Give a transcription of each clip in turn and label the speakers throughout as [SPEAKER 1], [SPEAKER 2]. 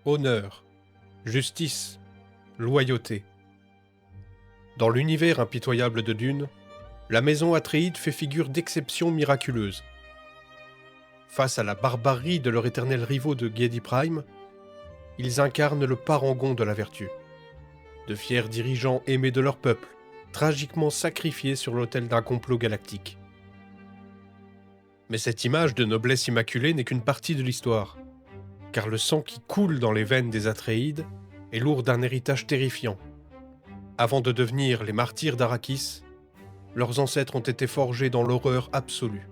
[SPEAKER 1] Honneur, justice, loyauté. Dans l'univers impitoyable de Dune, la maison Atréide fait figure d'exception miraculeuse. Face à la barbarie de leurs éternels rivaux de Giedi Prime, ils incarnent le parangon de la vertu. De fiers dirigeants aimés de leur peuple, tragiquement sacrifiés sur l'autel d'un complot galactique. Mais cette image de noblesse immaculée n'est qu'une partie de l'histoire, car le sang qui coule dans les veines des Atréides est lourd d'un héritage terrifiant. Avant de devenir les martyrs d'Arrakis, leurs ancêtres ont été forgés dans l'horreur absolue.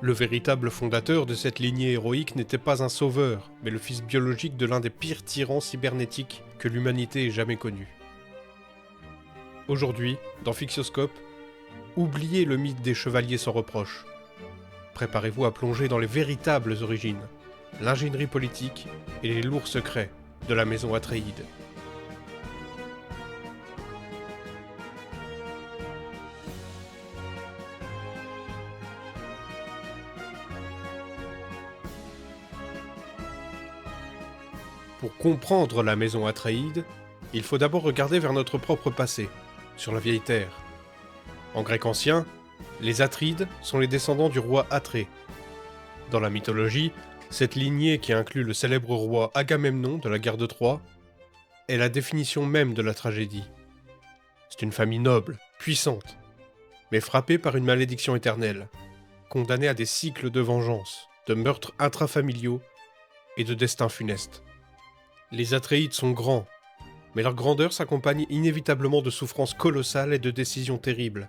[SPEAKER 1] Le véritable fondateur de cette lignée héroïque n'était pas un sauveur, mais le fils biologique de l'un des pires tyrans cybernétiques que l'humanité ait jamais connu. Aujourd'hui, dans Fixioscope, oubliez le mythe des chevaliers sans reproche. Préparez-vous à plonger dans les véritables origines, l'ingénierie politique et les lourds secrets de la maison Atréide. Pour comprendre la maison Atréide, il faut d'abord regarder vers notre propre passé, sur la vieille terre. En grec ancien, les Atrides sont les descendants du roi Atrée. Dans la mythologie, cette lignée qui inclut le célèbre roi Agamemnon de la guerre de Troie est la définition même de la tragédie. C'est une famille noble, puissante, mais frappée par une malédiction éternelle, condamnée à des cycles de vengeance, de meurtres intrafamiliaux et de destins funestes. Les Atréides sont grands, mais leur grandeur s'accompagne inévitablement de souffrances colossales et de décisions terribles.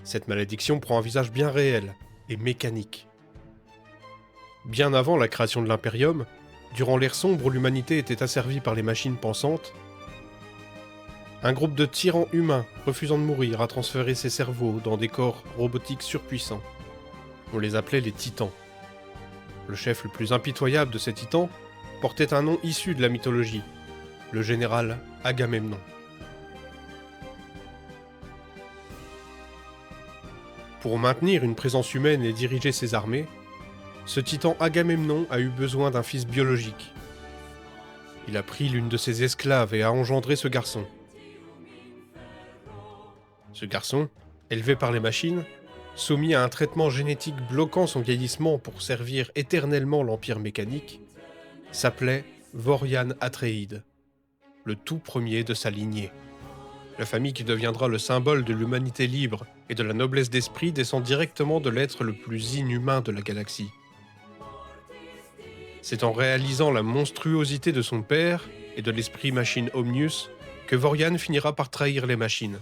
[SPEAKER 1] Cette malédiction prend un visage bien réel et mécanique. Bien avant la création de l'Imperium, durant l'ère sombre où l'humanité était asservie par les machines pensantes, un groupe de tyrans humains refusant de mourir a transféré ses cerveaux dans des corps robotiques surpuissants. On les appelait les Titans. Le chef le plus impitoyable de ces Titans portait un nom issu de la mythologie, le général Agamemnon. Pour maintenir une présence humaine et diriger ses armées, ce titan Agamemnon a eu besoin d'un fils biologique. Il a pris l'une de ses esclaves et a engendré ce garçon. Ce garçon, élevé par les machines, soumis à un traitement génétique bloquant son vieillissement pour servir éternellement l'Empire mécanique, s'appelait Vorian Atréide, le tout premier de sa lignée. La famille qui deviendra le symbole de l'humanité libre et de la noblesse d'esprit descend directement de l'être le plus inhumain de la galaxie. C'est en réalisant la monstruosité de son père et de l'esprit machine Omnius que Vorian finira par trahir les machines.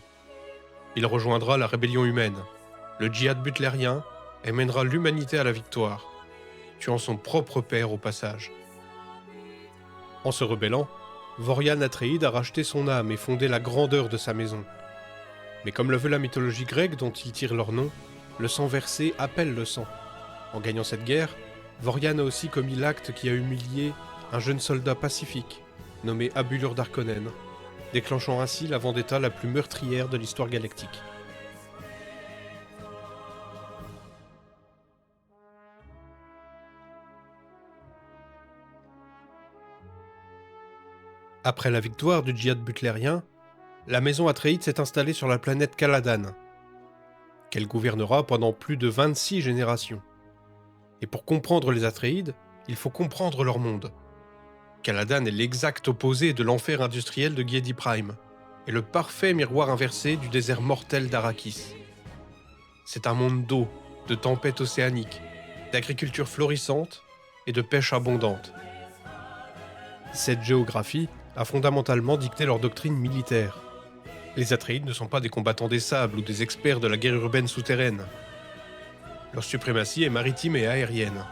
[SPEAKER 1] Il rejoindra la rébellion humaine, le djihad butlérien, et mènera l'humanité à la victoire, tuant son propre père au passage. En se rebellant, Vorian Atréide a racheté son âme et fondé la grandeur de sa maison. Mais comme le veut la mythologie grecque dont ils tirent leur nom, le sang versé appelle le sang. En gagnant cette guerre, Vorian a aussi commis l'acte qui a humilié un jeune soldat pacifique, nommé Abulur d'Harkonnen, déclenchant ainsi la vendetta la plus meurtrière de l'histoire galactique. Après la victoire du djihad butlérien, la maison Atréide s'est installée sur la planète Caladan, qu'elle gouvernera pendant plus de 26 générations. Et pour comprendre les Atréides, il faut comprendre leur monde. Caladan est l'exact opposé de l'enfer industriel de Giedi Prime, et le parfait miroir inversé du désert mortel d'Arrakis. C'est un monde d'eau, de tempêtes océaniques, d'agriculture florissante et de pêche abondante. Cette géographie a fondamentalement dicté leur doctrine militaire. Les Atréides ne sont pas des combattants des sables ou des experts de la guerre urbaine souterraine. Leur suprématie est maritime et aérienne.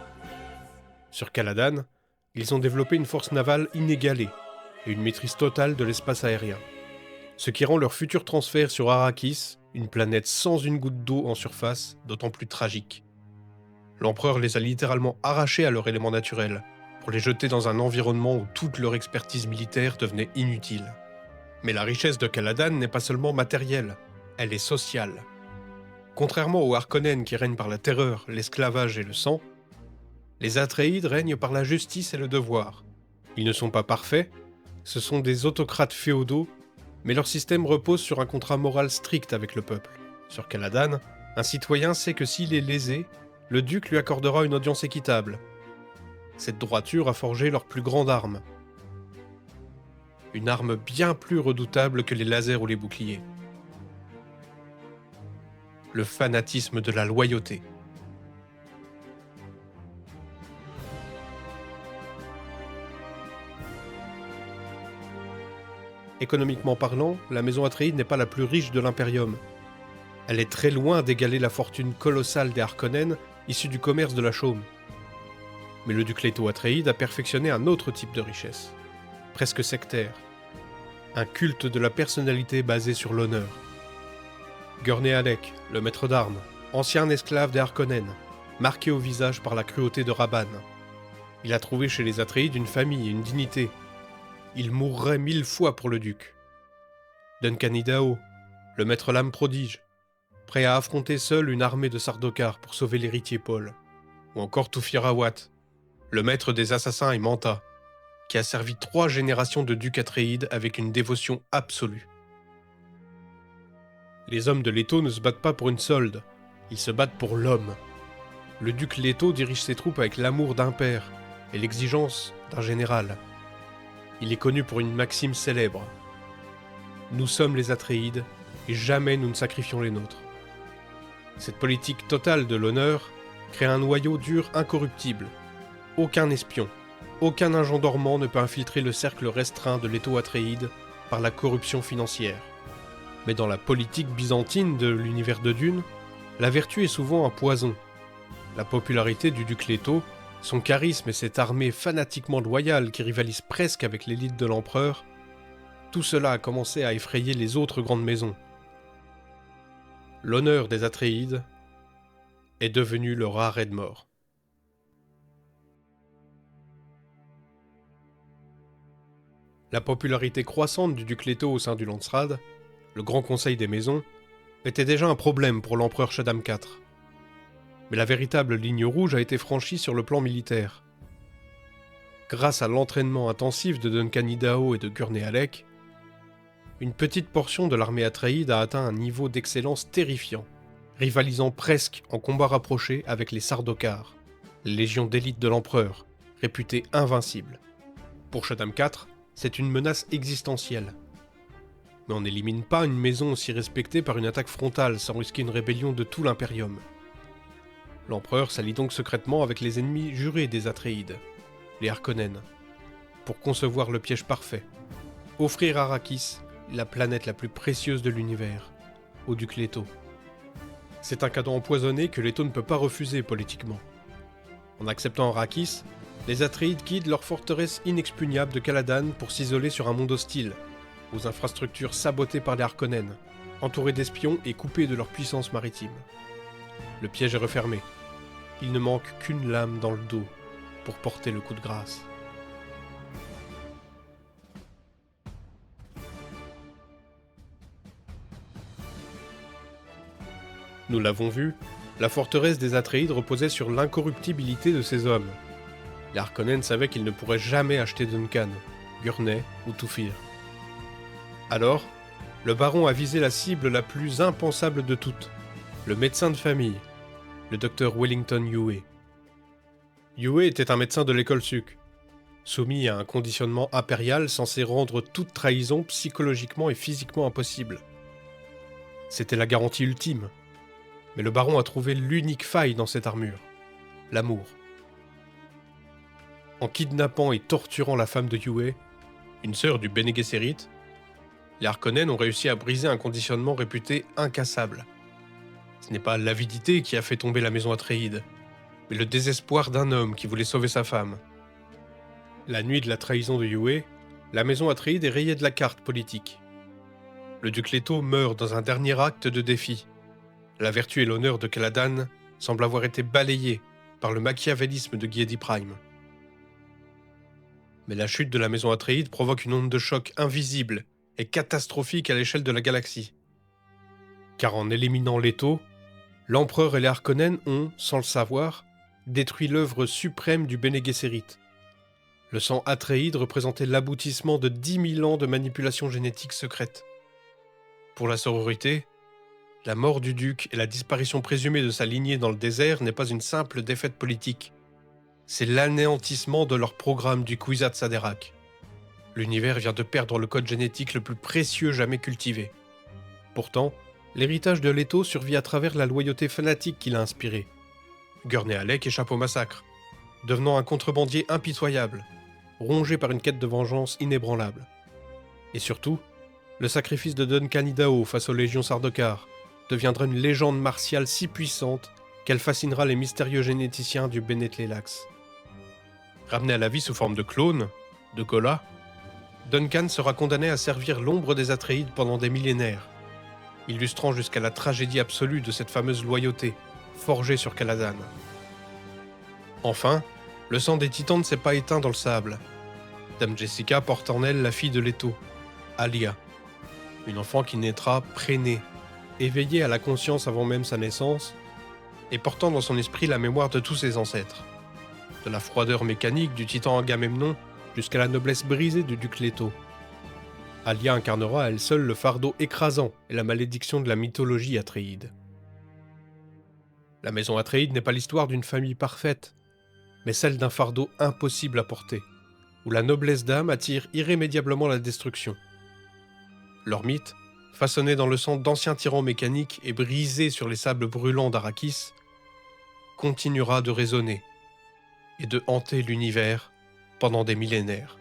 [SPEAKER 1] Sur Caladan, ils ont développé une force navale inégalée et une maîtrise totale de l'espace aérien. Ce qui rend leur futur transfert sur Arrakis, une planète sans une goutte d'eau en surface, d'autant plus tragique. L'empereur les a littéralement arrachés à leur élément naturel, pour les jeter dans un environnement où toute leur expertise militaire devenait inutile. Mais la richesse de Caladan n'est pas seulement matérielle, elle est sociale. Contrairement aux Harkonnen qui règnent par la terreur, l'esclavage et le sang, Les Atréides règnent par la justice et le devoir. Ils ne sont pas parfaits, ce sont des autocrates féodaux, mais leur système repose sur un contrat moral strict avec le peuple. Sur Caladan, un citoyen sait que s'il est lésé, le duc lui accordera une audience équitable. Cette droiture a forgé leur plus grande arme. Une arme bien plus redoutable que les lasers ou les boucliers. Le fanatisme de la loyauté. Économiquement parlant, la maison Atréide n'est pas la plus riche de l'Imperium. Elle est très loin d'égaler la fortune colossale des Harkonnen, issue du commerce de la chaume. Mais le duc Leto Atréide a perfectionné un autre type de richesse, presque sectaire. Un culte de la personnalité basé sur l'honneur. Gurney Halleck, le maître d'armes, ancien esclave des Harkonnen, marqué au visage par la cruauté de Rabban. Il a trouvé chez les Atréides une famille et une dignité. Il mourrait 1000 fois pour le duc. Duncan Idaho, le maître lame prodige, prêt à affronter seul une armée de Sardaukar pour sauver l'héritier Paul. Ou encore Tufir Hawat, le maître des assassins et Manta, qui a servi 3 générations de ducs Atréides avec une dévotion absolue. Les hommes de Leto ne se battent pas pour une solde, ils se battent pour l'homme. Le duc Leto dirige ses troupes avec l'amour d'un père et l'exigence d'un général. Il est connu pour une maxime célèbre. Nous sommes les Atréides, et jamais nous ne sacrifions les nôtres. Cette politique totale de l'honneur crée un noyau dur incorruptible. Aucun espion, aucun agent dormant ne peut infiltrer le cercle restreint de Leto Atréide par la corruption financière. Mais dans la politique byzantine de l'univers de Dune, la vertu est souvent un poison. La popularité du duc Leto, son charisme et cette armée fanatiquement loyale qui rivalise presque avec l'élite de l'empereur, tout cela a commencé à effrayer les autres grandes maisons. L'honneur des Atréides est devenu leur arrêt de mort. La popularité croissante du duc Leto au sein du Landsraad, le grand conseil des maisons, était déjà un problème pour l'empereur Shaddam IV. Mais la véritable ligne rouge a été franchie sur le plan militaire. Grâce à l'entraînement intensif de Duncan Idaho et de Gurney Halleck, une petite portion de l'armée Atréide a atteint un niveau d'excellence terrifiant, rivalisant presque en combat rapproché avec les Sardaukar, légion d'élite de l'empereur, réputée invincible. Pour Shaddam IV, c'est une menace existentielle. Mais on n'élimine pas une maison aussi respectée par une attaque frontale sans risquer une rébellion de tout l'Imperium. L'empereur s'allie donc secrètement avec les ennemis jurés des Atréides, les Harkonnen, pour concevoir le piège parfait, offrir Arrakis, la planète la plus précieuse de l'univers, au duc Leto. C'est un cadeau empoisonné que Leto ne peut pas refuser politiquement. En acceptant Arrakis, les Atréides quittent leur forteresse inexpugnable de Caladan pour s'isoler sur un monde hostile, aux infrastructures sabotées par les Harkonnen, entourés d'espions et coupés de leur puissance maritime. Le piège est refermé. Il ne manque qu'une lame dans le dos pour porter le coup de grâce. Nous l'avons vu, la forteresse des Atréides reposait sur l'incorruptibilité de ses hommes. Les Harkonnen savaient qu'ils ne pourraient jamais acheter Duncan, Gurney ou Tufir. Alors, le baron a visé la cible la plus impensable de toutes, le médecin de famille, le docteur Wellington Yueh. Yueh était un médecin de l'école Suk, soumis à un conditionnement impérial censé rendre toute trahison psychologiquement et physiquement impossible. C'était la garantie ultime. Mais le baron a trouvé l'unique faille dans cette armure, l'amour. En kidnappant et torturant la femme de Yueh, une sœur du Bene Gesserit, les Harkonnen ont réussi à briser un conditionnement réputé incassable. Ce n'est pas l'avidité qui a fait tomber la maison Atréide, mais le désespoir d'un homme qui voulait sauver sa femme. La nuit de la trahison de Yueh, la maison Atréide est rayée de la carte politique. Le duc Leto meurt dans un dernier acte de défi. La vertu et l'honneur de Caladan semblent avoir été balayés par le machiavélisme de Giedi Prime. Mais la chute de la maison Atréide provoque une onde de choc invisible et catastrophique à l'échelle de la galaxie. Car en éliminant Leto, l'empereur et les Harkonnen ont, sans le savoir, détruit l'œuvre suprême du Bene Gesserit. Le sang Atréide représentait l'aboutissement de 10 000 ans de manipulation génétique secrète. Pour la sororité, la mort du duc et la disparition présumée de sa lignée dans le désert n'est pas une simple défaite politique. C'est l'anéantissement de leur programme du Kwisatz Haderach. L'univers vient de perdre le code génétique le plus précieux jamais cultivé. Pourtant, l'héritage de Leto survit à travers la loyauté fanatique qu'il a inspirée. Gurney Halleck échappe au massacre, devenant un contrebandier impitoyable, rongé par une quête de vengeance inébranlable. Et surtout, le sacrifice de Duncan Idaho face aux légions Sardaukar deviendra une légende martiale si puissante qu'elle fascinera les mystérieux généticiens du Bene Tleilax. Ramené à la vie sous forme de clone, de Ghola, Duncan sera condamné à servir l'ombre des Atréides pendant des millénaires, illustrant jusqu'à la tragédie absolue de cette fameuse loyauté, forgée sur Caladan. Enfin, le sang des Titans ne s'est pas éteint dans le sable. Dame Jessica porte en elle la fille de Leto, Alia, une enfant qui naîtra prénée, éveillée à la conscience avant même sa naissance, et portant dans son esprit la mémoire de tous ses ancêtres, de la froideur mécanique du titan Agamemnon jusqu'à la noblesse brisée du duc Leto. Alia incarnera à elle seule le fardeau écrasant et la malédiction de la mythologie atréide. La maison Atréide n'est pas l'histoire d'une famille parfaite, mais celle d'un fardeau impossible à porter, où la noblesse d'âme attire irrémédiablement la destruction. Leur mythe, façonné dans le sang d'anciens tyrans mécaniques et brisé sur les sables brûlants d'Arrakis, continuera de résonner et de hanter l'univers pendant des millénaires.